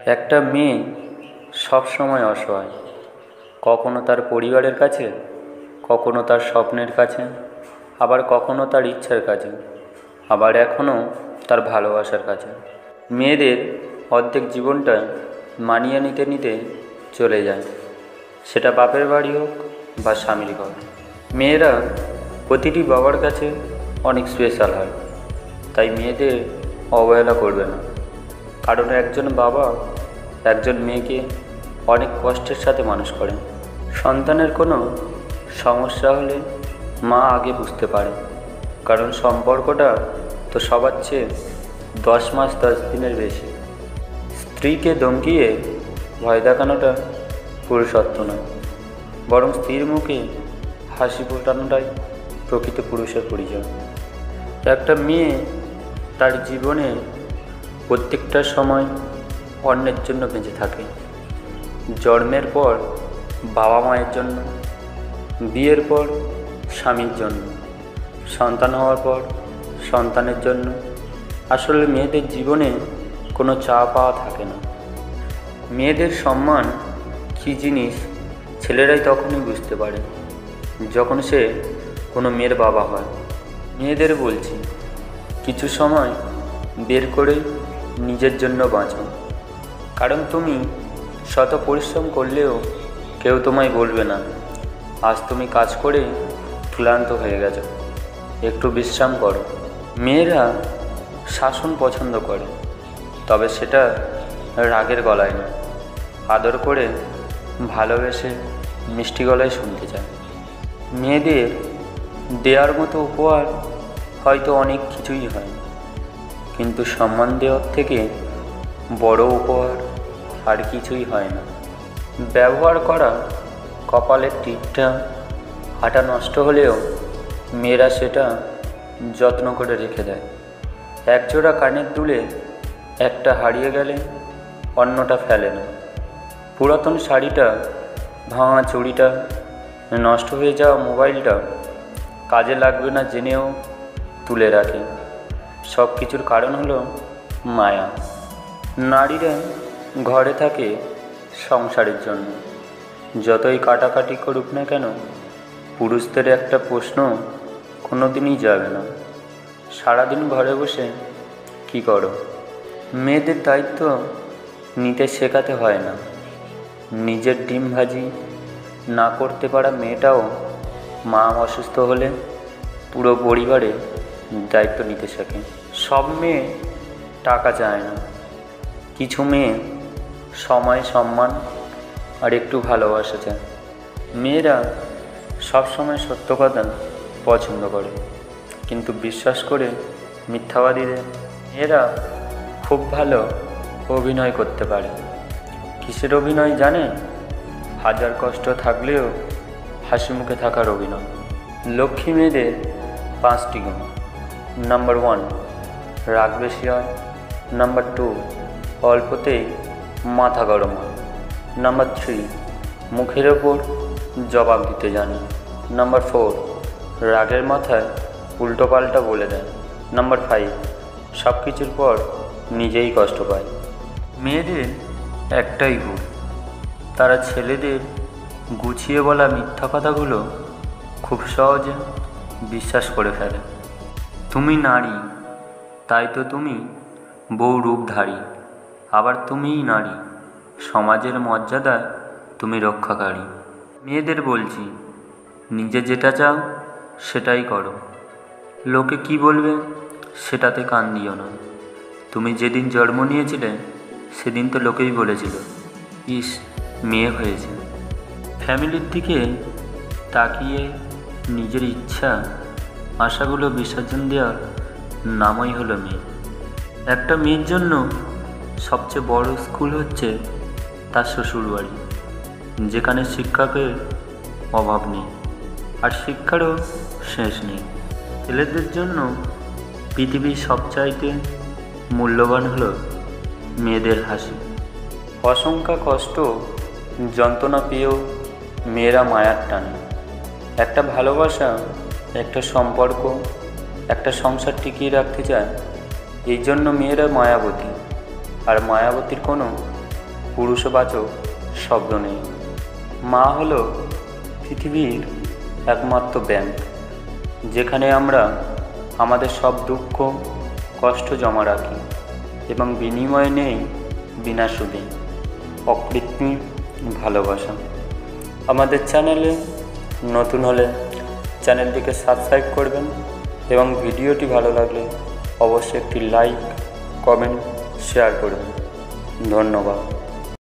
একটা মেয়ে সব সময় অসহায়, কখনো তার পরিবারের কাছে, কখনো তার স্বপ্নের কাছে, আবার কখনো তার ইচ্ছার কাছে, আবার এখনও তার ভালোবাসার কাছে। মেয়েদের অর্ধেক জীবনটা মানিয়ে নিতে নিতে চলে যায়, সেটা বাপের বাড়ি হোক বা স্বামীর ঘর। মেয়েরা প্রতিটি বাবার কাছে অনেক স্পেশাল হয়, তাই মেয়েদের অবহেলা করবে না, কারণ একজন বাবা একজন মেয়েকে অনেক কষ্টের সাথে মানুষ করেন। সন্তানের কোনো সমস্যা হলে মা আগে বুঝতে পারে, কারণ সম্পর্কটা তো সবার চেয়ে 10 মাস 10 দিনের বেশি। স্ত্রীকে ধমকিয়ে ভয় দেখানোটা পুরুষত্ব নয়, বরং স্ত্রীর মুখে হাসি ফোটানোটাই প্রকৃত পুরুষের পরিচয়। একটা মেয়ে তার জীবনে প্রত্যেকটা সময় অন্যের জন্য বেঁচে থাকে। জন্মের পর বাবা মায়ের জন্য, বিয়ের পর স্বামীর জন্য, সন্তান হওয়ার পর সন্তানের জন্য। আসলে মেয়েদের জীবনে কোনো চাওয়া পাওয়া থাকে না। মেয়েদের সম্মান কী জিনিস ছেলেরাই তখনই বুঝতে পারে যখন সে কোনো মেয়ের বাবা হয়। মেয়েদের বলছি, কিছু সময় বের করে নিজের জন্য বাঁচো, কারণ তুমি শত পরিশ্রম করলেও কেউ তোমায় বলবে না আজ তুমি কাজ করে ক্লান্ত হয়ে গেছো, একটু বিশ্রাম করো। মেয়েরা শাসন পছন্দ করে, তবে সেটা রাগের গলায় নয়, আদর করে ভালোবেসে মিষ্টি গলায় শুনতে চায়। মেয়েদের দেওয়ার মতো উপহার হয়তো অনেক কিছুই হয়, কিন্তু সম্মান দেওয়ার থেকে বড় উপহার আর কিছুই হয় না। ব্যবহার করা কপালের টিপটা হাঁটা নষ্ট হলেও মেয়েরা সেটা যত্ন করে রেখে দেয়। একজোড়া কানের দুলে একটা হারিয়ে গেলে অন্যটা ফেলে না। পুরাতন শাড়িটা, ভাঙা চুড়িটা, নষ্ট হয়ে যাওয়া মোবাইলটা কাজে লাগবে না জেনেও তুলে রাখে। সব কিছুর কারণ হলো মায়া। নারীরা ঘরে থাকে সংসারের জন্য, যতই কাটাকাটি করুক না কেন পুরুষদের একটা প্রশ্ন কোনোদিনই যাবে না, সারাদিন ঘরে বসে কি করো? মেয়েদের দায়িত্ব নিতে শেখাতে হয় না। নিজের ডিম ভাজি না করতে পারা মেয়েটাও মা অসুস্থ হলে পুরো পরিবারে দায়িত্ব নিতে শেখে। সব মেয়ে টাকা চায় না, কিছু মেয়ে সময়, সম্মান আর একটু ভালোবাসা চায়। মেয়েরা সবসময় সত্য কথা পছন্দ করে, কিন্তু বিশ্বাস করে মিথ্যাবাদীদের। মেয়েরা খুব ভালো অভিনয় করতে পারে। কিসের অভিনয় জানে? হাজার কষ্ট থাকলেও হাসি মুখে থাকার অভিনয়। লক্ষ্মী মেয়েদের 5টি গুণ। নাম্বার 1, রাগ বেশি হয়। নাম্বার 2, অল্পতেই মাথা গরম হয়। নাম্বার 3, মুখের ওপর জবাব দিতে জানে। নাম্বার 4, রাগের মাথায় উল্টোপাল্টা বলে দেয়। নাম্বার 5, সব কিছুর পর নিজেই কষ্ট পায়। মেয়েদের একটাই ভুল, তারা ছেলেদের গুছিয়ে বলা মিথ্যা কথাগুলো খুব সহজে বিশ্বাস করে ফেলে। তুমি নারী, তাই তো তুমি বউ রূপধারী, আবার তুমিই নারী, সমাজের মর্যাদা তুমি রক্ষাকারী। মেয়েদের বলছি, নিজে যেটা চাও সেটাই করো, লোকে কি বলবে সেটাতে কান দিও না। তুমি যেদিন জন্ম নিয়েছিলে সেদিন তো লোকেই বলেছিল ইস মেয়ে হয়েছে। ফ্যামিলির দিকে তাকিয়ে নিজের ইচ্ছা আশাগুলো বিসর্জন দেওয়ার নামই হলো মেয়ে। একটা মেয়ের জন্য সবচেয়ে বড় স্কুল হচ্ছে তার শ্বশুরবাড়ি, যেখানে শিক্ষকের অভাব নেই আর শিক্ষারও শেষ নেই। ছেলেদের জন্য পৃথিবীর সবচাইতে মূল্যবান হলো মেয়েদের হাসি। অসংখ্য কষ্ট যন্ত্রণা পেয়েও মেয়েরা মায়ার টানে। একটা ভালোবাসা, একটা সম্পর্ক, একটা সংসার টিকিয়ে রাখতে চায়। এই জন্য মেয়েরা মায়াবতী, আর মায়াবতীর কোনো পুরুষবাচক শব্দ নেই। মা হলো পৃথিবীর একমাত্র ব্যাংক, যেখানে আমরা আমাদের সব দুঃখ কষ্ট জমা রাখি এবং বিনিময়ে নেই বিনা সুদে অকৃত্রিম ভালোবাসা। আমাদের চ্যানেলে নতুন হলে চ্যানেলটিকে সাবস্ক্রাইব করবেন এবং ভিডিওটি ভালো লাগলে অবশ্যই একটি লাইক, কমেন্ট, শেয়ার করবেন। ধন্যবাদ।